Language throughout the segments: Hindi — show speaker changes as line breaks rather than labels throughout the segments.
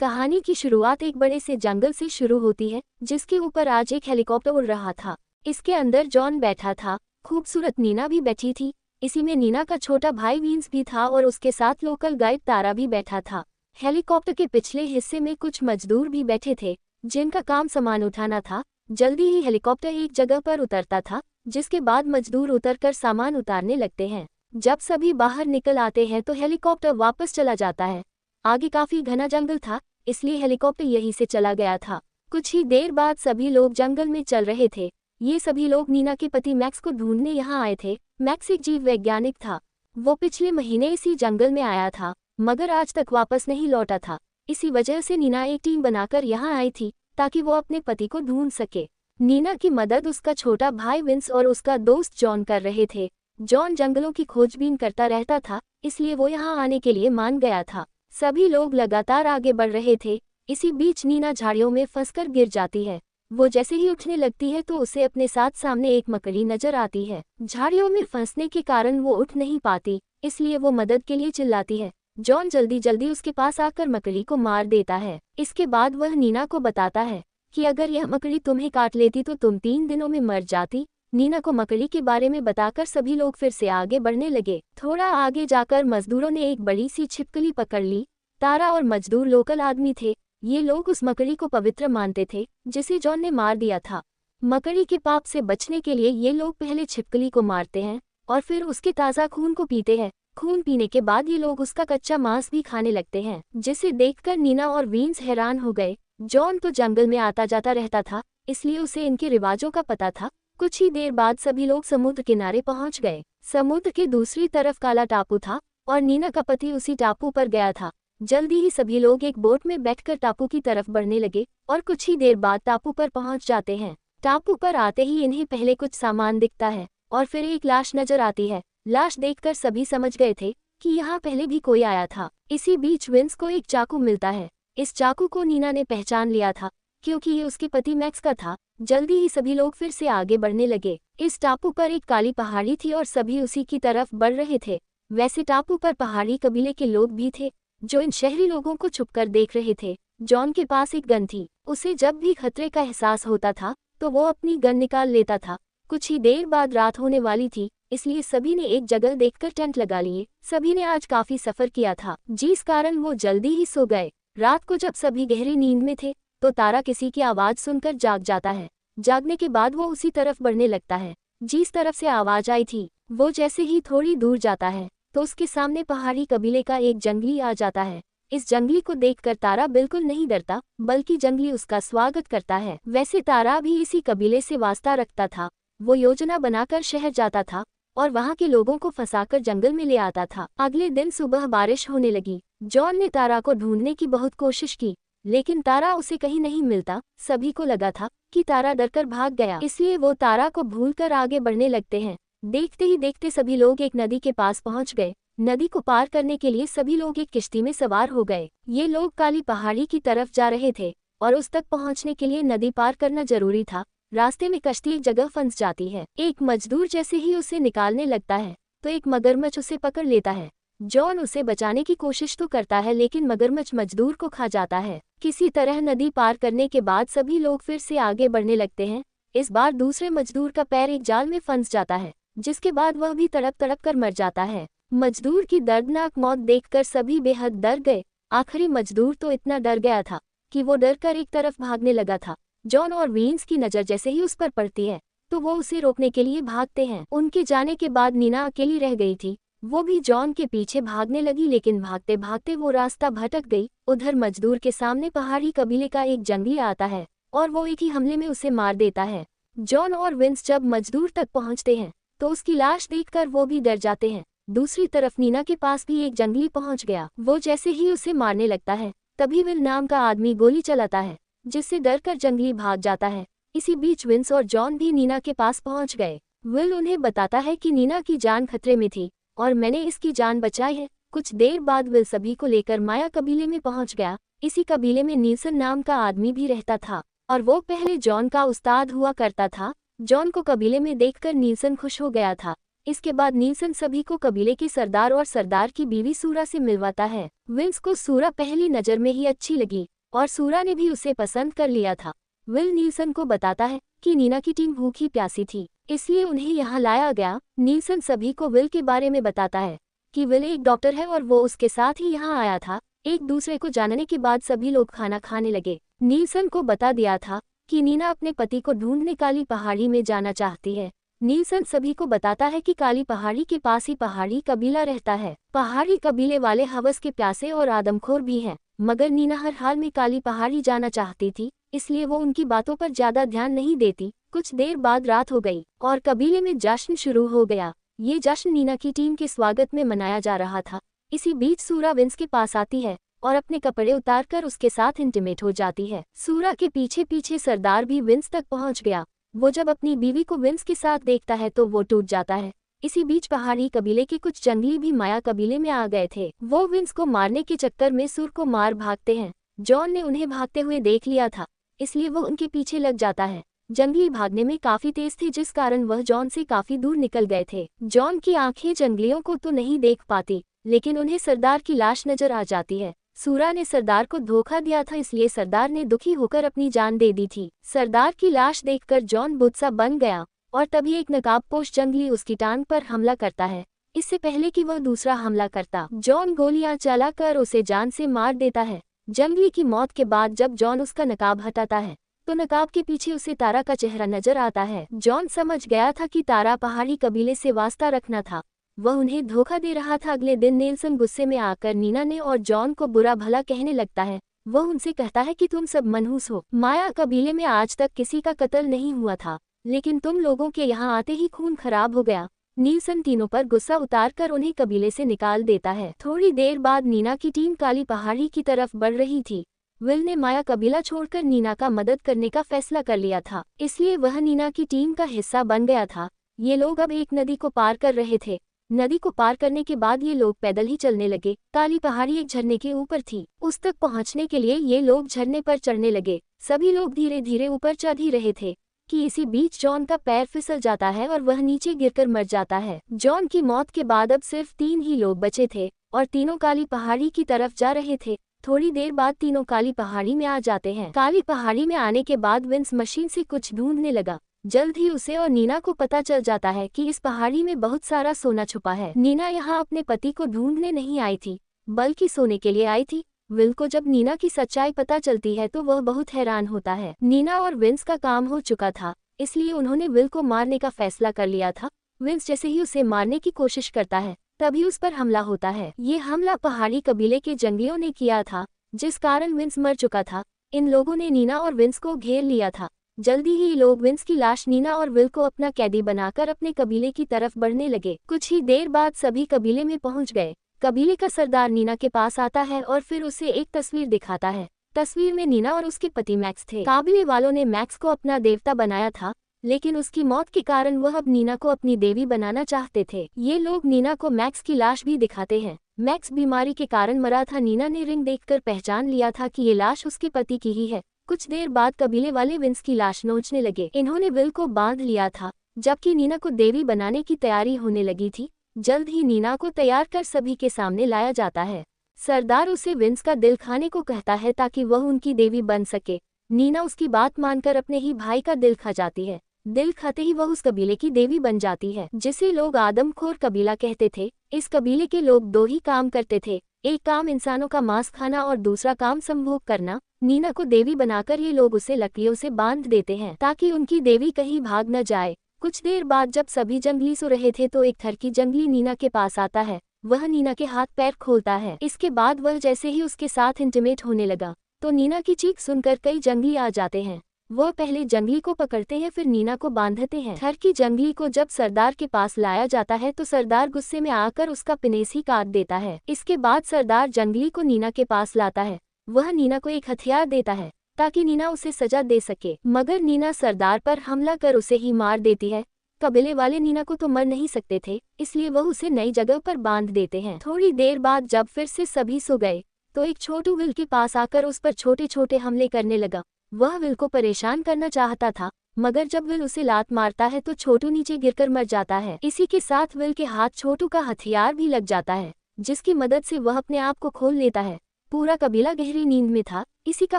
कहानी की शुरुआत एक बड़े से जंगल से शुरू होती है, जिसके ऊपर आज एक हेलीकॉप्टर उड़ रहा था। इसके अंदर जॉन बैठा था, खूबसूरत नीना भी बैठी थी। इसी में नीना का छोटा भाई विंस भी था और उसके साथ लोकल गाइड तारा भी बैठा था। हेलीकॉप्टर के पिछले हिस्से में कुछ मजदूर भी बैठे थे, जिनका काम सामान उठाना था। जल्दी ही हेलीकॉप्टर एक जगह पर उतरता था, जिसके बाद मजदूर उतरकर सामान उतारने लगते हैं। जब सभी बाहर निकल आते हैं तो हेलीकॉप्टर वापस चला जाता है। आगे काफी घना जंगल था, इसलिए हेलीकॉप्टर यहीं से चला गया था। कुछ ही देर बाद सभी लोग जंगल में चल रहे थे। ये सभी लोग नीना के पति मैक्स को ढूंढने यहाँ आए थे। मैक्स एक जीव वैज्ञानिक था। वो पिछले महीने इसी जंगल में आया था, मगर आज तक वापस नहीं लौटा था। इसी वजह से नीना एक टीम बनाकर यहाँ आई थी, ताकि वो अपने पति को ढूंढ सके। नीना की मदद उसका छोटा भाई विंस और उसका दोस्त जॉन कर रहे थे। जॉन जंगलों की खोजबीन करता रहता था, इसलिए वो यहाँ आने के लिए मान गया था। सभी लोग लगातार आगे बढ़ रहे थे। इसी बीच नीना झाड़ियों में फंसकर गिर जाती है। वो जैसे ही उठने लगती है तो उसे अपने साथ सामने एक मकड़ी नजर आती है। झाड़ियों में फंसने के कारण वो उठ नहीं पाती, इसलिए वो मदद के लिए चिल्लाती है। जॉन जल्दी जल्दी उसके पास आकर मकड़ी को मार देता है। इसके बाद वह नीना को बताता है कि अगर यह मकड़ी तुम्हें काट लेती तो तुम 3 दिनों में मर जाती। नीना को मकड़ी के बारे में बताकर सभी लोग फिर से आगे बढ़ने लगे। थोड़ा आगे जाकर मजदूरों ने एक बड़ी सी छिपकली पकड़ ली। तारा और मजदूर लोकल आदमी थे। ये लोग उस मकड़ी को पवित्र मानते थे, जिसे जॉन ने मार दिया था। मकड़ी के पाप से बचने के लिए ये लोग पहले छिपकली को मारते हैं और फिर उसके ताज़ा खून को पीते हैं। खून पीने के बाद ये लोग उसका कच्चा मांस भी खाने लगते हैं, जिसे देखकर नीना और विंस हैरान हो गए। जॉन तो जंगल में आता जाता रहता था, इसलिए उसे इनके रिवाजों का पता था। कुछ ही देर बाद सभी लोग समुद्र किनारे पहुंच गए। समुद्र के दूसरी तरफ काला टापू था और नीना का पति उसी टापू पर गया था। जल्दी ही सभी लोग एक बोट में बैठकर टापू की तरफ बढ़ने लगे और कुछ ही देर बाद टापू पर पहुंच जाते हैं। टापू पर आते ही इन्हें पहले कुछ सामान दिखता है और फिर एक लाश नजर आती है। लाश देखकर सभी समझ गए थे कि यहाँ पहले भी कोई आया था। इसी बीच विंस को एक चाकू मिलता है। इस चाकू को नीना ने पहचान लिया था, क्योंकि ये उसके पति मैक्स का था। जल्दी ही सभी लोग फिर से आगे बढ़ने लगे। इस टापू पर एक काली पहाड़ी थी और सभी उसी की तरफ बढ़ रहे थे। वैसे टापू पर पहाड़ी कबीले के लोग भी थे, जो इन शहरी लोगों को छुपकर देख रहे थे। जॉन के पास एक गन थी। उसे जब भी खतरे का एहसास होता था तो वो अपनी गन निकाल लेता था। कुछ ही देर बाद रात होने वाली थी, इसलिए सभी ने एक जगह देखकर टेंट लगा लिए। सभी ने आज काफी सफर किया था, जिस कारण वो जल्दी ही सो गए। रात को जब सभी गहरी नींद में थे तो तारा किसी की आवाज सुनकर जाग जाता है। जागने के बाद वो उसी तरफ बढ़ने लगता है जिस तरफ से आवाज आई थी। वो जैसे ही थोड़ी दूर जाता है तो उसके सामने पहाड़ी कबीले का एक जंगली आ जाता है। इस जंगली को देखकर तारा बिल्कुल नहीं डरता, बल्कि जंगली उसका स्वागत करता है। वैसे तारा भी इसी कबीले से वास्ता रखता था। वो योजना बनाकर शहर जाता था और वहाँ के लोगों को फंसाकर जंगल में ले आता था। अगले दिन सुबह बारिश होने लगी। जॉन ने तारा को ढूंढने की बहुत कोशिश की, लेकिन तारा उसे कहीं नहीं मिलता। सभी को लगा था कि तारा डरकर भाग गया, इसलिए वो तारा को भूलकर आगे बढ़ने लगते हैं। देखते ही देखते सभी लोग एक नदी के पास पहुंच गए। नदी को पार करने के लिए सभी लोग एक किश्ती में सवार हो गए। ये लोग काली पहाड़ी की तरफ जा रहे थे और उस तक पहुंचने के लिए नदी पार करना जरूरी था। रास्ते में कश्ती एक जगह फंस जाती है। एक मजदूर जैसे ही उसे निकालने लगता है तो एक मगरमच्छ उसे पकड़ लेता है। जॉन उसे बचाने की कोशिश तो करता है, लेकिन मगरमच्छ मजदूर को खा जाता है। किसी तरह नदी पार करने के बाद सभी लोग फिर से आगे बढ़ने लगते हैं। इस बार दूसरे मजदूर का पैर एक जाल में फंस जाता है, जिसके बाद वह भी तड़प तड़प कर मर जाता है। मजदूर की दर्दनाक मौत देखकर सभी बेहद डर गए। आखिरी मजदूर तो इतना डर गया था कि वो डरकर एक तरफ भागने लगा था। जॉन और विंस की नज़र जैसे ही उस पर पड़ती है तो वो उसे रोकने के लिए भागते हैं। उनके जाने के बाद नीना अकेली रह गई थी। वो भी जॉन के पीछे भागने लगी, लेकिन भागते भागते वो रास्ता भटक गई। उधर मजदूर के सामने पहाड़ी कबीले का एक जंगली आता है और वो एक ही हमले में उसे मार देता है। जॉन और विंस जब मजदूर तक पहुंचते हैं तो उसकी लाश देखकर वो भी डर जाते हैं। दूसरी तरफ नीना के पास भी एक जंगली पहुंच गया। वो जैसे ही उसे मारने लगता है तभी विल नाम का आदमी गोली चलाता है, जिससे डरकर जंगली भाग जाता है। इसी बीच विंस और जॉन भी नीना के पास पहुंच गए। विल उन्हें बताता है कि नीना की जान खतरे में थी और मैंने इसकी जान बचाई है। कुछ देर बाद विल सभी को लेकर माया कबीले में पहुंच गया। इसी कबीले में नील्सन नाम का आदमी भी रहता था और वो पहले जॉन का उस्ताद हुआ करता था। जॉन को कबीले में देखकर नील्सन खुश हो गया था। इसके बाद नीलसन सभी को कबीले के सरदार और सरदार की बीवी सूरा से मिलवाता है। विल्स को सूरा पहली नज़र में ही अच्छी लगी और सूरा ने भी उसे पसंद कर लिया था। विल नीलसन को बताता है कि नीना की टीम भूखी प्यासी थी, इसलिए उन्हें यहाँ लाया गया। नीलसन सभी को विल के बारे में बताता है कि विल एक डॉक्टर है और वो उसके साथ ही यहाँ आया था। एक दूसरे को जानने के बाद सभी लोग खाना खाने लगे। नीलसन को बता दिया था कि नीना अपने पति को ढूंढने काली पहाड़ी में जाना चाहती है। नीलसन सभी को बताता है कि काली पहाड़ी के पास ही पहाड़ी कबीला रहता है। पहाड़ी कबीले वाले हवस के प्यासे और आदमखोर भी हैं, मगर नीना हर हाल में काली पहाड़ी जाना चाहती थी, इसलिए वो उनकी बातों पर ज्यादा ध्यान नहीं देती। कुछ देर बाद रात हो गई और कबीले में जश्न शुरू हो गया। ये जश्न नीना की टीम के स्वागत में मनाया जा रहा था। इसी बीच सूरा विंस के पास आती है और अपने कपड़े उतारकर उसके साथ इंटीमेट हो जाती है। सूरा के पीछे पीछे सरदार भी विंस तक पहुंच गया। वो जब अपनी बीवी को विंस के साथ देखता है तो वो टूट जाता है। इसी बीच पहाड़ी कबीले के कुछ जंगली भी माया कबीले में आ गए थे। वो विंस को मारने के चक्कर में सूर को मार भागते हैं। जॉन ने उन्हें भागते हुए देख लिया था, इसलिए वो उनके पीछे लग जाता है। जंगली भागने में काफी तेज थे, जिस कारण वह जॉन से काफी दूर निकल गए थे। जॉन की आंखें जंगलियों को तो नहीं देख पाती, लेकिन उन्हें सरदार की लाश नजर आ जाती है। सूरा ने सरदार को धोखा दिया था, इसलिए सरदार ने दुखी होकर अपनी जान दे दी थी। सरदार की लाश देखकर जॉन बुत्सा बन गया और तभी एक नकाबपोश जंगली उसकी टांग पर हमला करता है। इससे पहले कि वह दूसरा हमला करता, जॉन गोलियां चलाकर उसे जान से मार देता है। जंगली की मौत के बाद जब जॉन उसका नकाब हटाता है तो नकाब के पीछे उसे तारा का चेहरा नजर आता है। जॉन समझ गया था कि तारा पहाड़ी कबीले से वास्ता रखना था, वह उन्हें धोखा दे रहा था। अगले दिन नीलसन गुस्से में आकर नीना ने और जॉन को बुरा भला कहने लगता है। वह उनसे कहता है कि तुम सब मनहूस हो। माया कबीले में आज तक किसी का कत्ल नहीं हुआ था, लेकिन तुम लोगों के यहाँ आते ही खून खराब हो गया। नीलसन तीनों पर गुस्सा उतारकर उन्हें कबीले से निकाल देता है। थोड़ी देर बाद नीना की टीम काली पहाड़ी की तरफ बढ़ रही थी। विल ने माया कबीला छोड़कर नीना का मदद करने का फैसला कर लिया था, इसलिए वह नीना की टीम का हिस्सा बन गया था। ये लोग अब एक नदी को पार कर रहे थे। नदी को पार करने के बाद ये लोग पैदल ही चलने लगे। काली पहाड़ी एक झरने के ऊपर थी, उस तक पहुंचने के लिए ये लोग झरने पर चढ़ने लगे। सभी लोग धीरे धीरे ऊपर चढ़ ही रहे थे कि इसी बीच जॉन का पैर फिसल जाता है और वह नीचे गिरकर मर जाता है। जॉन की मौत के बाद अब सिर्फ 3 ही लोग बचे थे और तीनों काली पहाड़ी की तरफ जा रहे थे। थोड़ी देर बाद तीनों काली पहाड़ी में आ जाते हैं। काली पहाड़ी में आने के बाद विंस मशीन से कुछ ढूंढने लगा। जल्द ही उसे और नीना को पता चल जाता है कि इस पहाड़ी में बहुत सारा सोना छुपा है। नीना यहाँ अपने पति को ढूंढने नहीं आई थी, बल्कि सोने के लिए आई थी। विल को जब नीना की सच्चाई पता चलती है तो वह बहुत हैरान होता है। नीना और विंस का काम हो चुका था, इसलिए उन्होंने विल को मारने का फैसला कर लिया था। विंस जैसे ही उसे मारने की कोशिश करता है, तभी उस पर हमला होता है। ये हमला पहाड़ी कबीले के जंगलियों ने किया था, जिस कारण विंस मर चुका था। इन लोगों ने नीना और विंस को घेर लिया था। जल्दी ही लोग विंस की लाश नीना और विल को अपना कैदी बनाकर अपने कबीले की तरफ बढ़ने लगे। कुछ ही देर बाद सभी कबीले में पहुंच गए। कबीले का सरदार नीना के पास आता है और फिर उसे एक तस्वीर दिखाता है। तस्वीर में नीना और उसके पति मैक्स थे। काबिले वालों ने मैक्स को अपना देवता बनाया था, लेकिन उसकी मौत के कारण वह अब नीना को अपनी देवी बनाना चाहते थे। ये लोग नीना को मैक्स की लाश भी दिखाते हैं। मैक्स बीमारी के कारण मरा था। नीना ने रिंग देखकर पहचान लिया था कि ये लाश उसके पति की ही है। कुछ देर बाद कबीले वाले विंस की लाश नोचने लगे। इन्होंने विल को बांध लिया था, जबकि नीना को देवी बनाने की तैयारी होने लगी थी। जल्द ही नीना को तैयार कर सभी के सामने लाया जाता है। सरदार उसे विंस का दिल खाने को कहता है ताकि वह उनकी देवी बन सके। नीना उसकी बात मानकर अपने ही भाई का दिल खा जाती है। दिल खाते ही वह उस कबीले की देवी बन जाती है, जिसे लोग आदमखोर कबीला कहते थे। इस कबीले के लोग 2 ही काम करते थे, एक काम इंसानों का मांस खाना और दूसरा काम संभोग करना। नीना को देवी बनाकर ये लोग उसे लकड़ियों से बांध देते हैं ताकि उनकी देवी कहीं भाग न जाए। कुछ देर बाद जब सभी जंगली सो रहे थे तो एक थरकी जंगली नीना के पास आता है। वह नीना के हाथ पैर खोलता है। इसके बाद वह जैसे ही उसके साथ इंटीमेट होने लगा तो नीना की चीख सुनकर कई जंगली आ जाते हैं। वह पहले जंगली को पकड़ते हैं, फिर नीना को बांधते हैं। थरकी जंगली को जब सरदार के पास लाया जाता है तो सरदार गुस्से में आकर उसका पिनेस ही काट देता है। इसके बाद सरदार जंगली को नीना के पास लाता है। वह नीना को एक हथियार देता है ताकि नीना उसे सजा दे सके, मगर नीना सरदार पर हमला कर उसे ही मार देती है। कबीले वाले नीना को तो मर नहीं सकते थे, इसलिए वह उसे नई जगह पर बांध देते हैं। थोड़ी देर बाद जब फिर से सभी सो गए तो एक छोटू विल के पास आकर उस पर छोटे छोटे हमले करने लगा। वह विल को परेशान करना चाहता था, मगर जब विल उसे लात मारता है तो छोटू नीचे गिरकर मर जाता है। इसी के साथ विल के हाथ छोटू का हथियार भी लग जाता है, जिसकी मदद से वह अपने आप को खोल लेता है। पूरा कबीला गहरी नींद में था। इसी का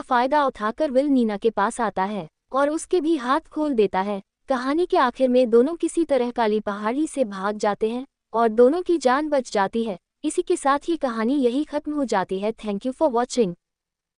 फायदा उठाकर विल नीना के पास आता है और उसके भी हाथ खोल देता है। कहानी के आखिर में दोनों किसी तरह काली पहाड़ी से भाग जाते हैं और दोनों की जान बच जाती है। इसी के साथ ही कहानी यही खत्म हो जाती है। Thank you for watching.